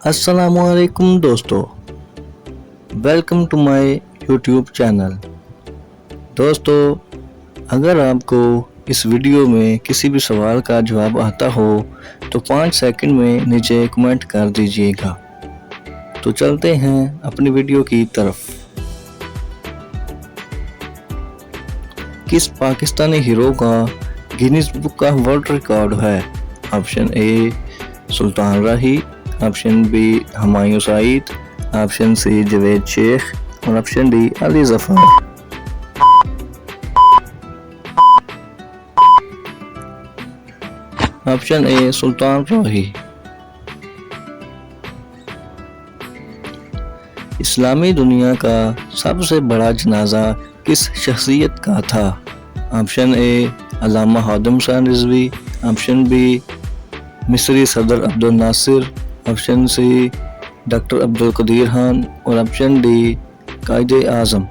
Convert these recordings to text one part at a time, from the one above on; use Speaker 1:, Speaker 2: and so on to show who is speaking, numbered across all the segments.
Speaker 1: अस्सलामुअलैकुम दोस्तों, welcome to my YouTube channel. दोस्तों, अगर आपको इस वीडियो में किसी भी सवाल का जवाब आता हो तो 5 सेकंड में नीचे कमेंट कर दीजिएगा। तो चलते हैं अपनी वीडियो की तरफ। किस पाकिस्तानी हीरो का गिनीज बुक का वर्ल्ड रिकॉर्ड है? Option A Sultan Rahi, option B Humayun Saeed, option C Javed Sheikh और option D Ali Zafar. Option A Sultan Rahi. इस्लामी दुनिया का सबसे बड़ा जनाजा किस शख्सियत का था? Option A Allama Hatim Shah Rizvi, option B मिस्री सदर Abdul Nasser, option C doctor Abdul Qadeer Khan और ऑप्शन डी कायदे आजम।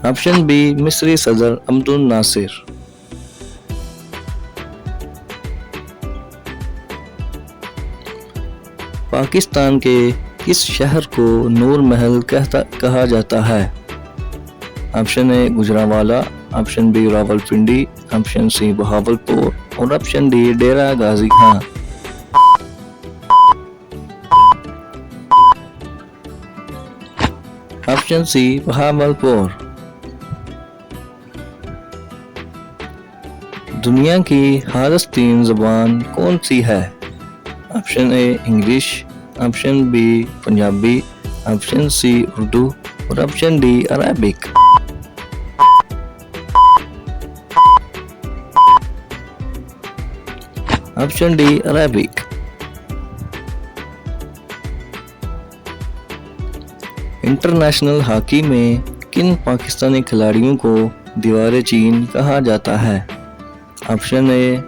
Speaker 1: ऑप्शन बी मिस्री सदर अब्दुल नासिर। पाकिस्तान के किस शहर को नूर महल कहा जाता है? Option A Gujranwala, option B Rawalpindi, option C Bahawalpur और option D Dera Ghazi Khan. Option C Bahawalpur. दुनिया की हादस 3 ज़बान कौन सी है? Option A English, option B Punjabi, option C Urdu और option D Arabic. Option D Arabic. International hockey में किन पाकिस्तानी खिलाड़ियों को दीवारे चीन कहा जाता है? Option A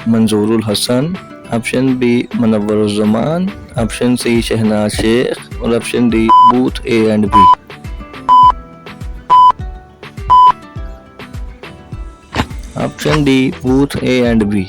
Speaker 1: Manzoorul Hasan, option B Munawwaruzzaman, option C Shahnaz Sheikh और option D both A and B. Option D both A and B.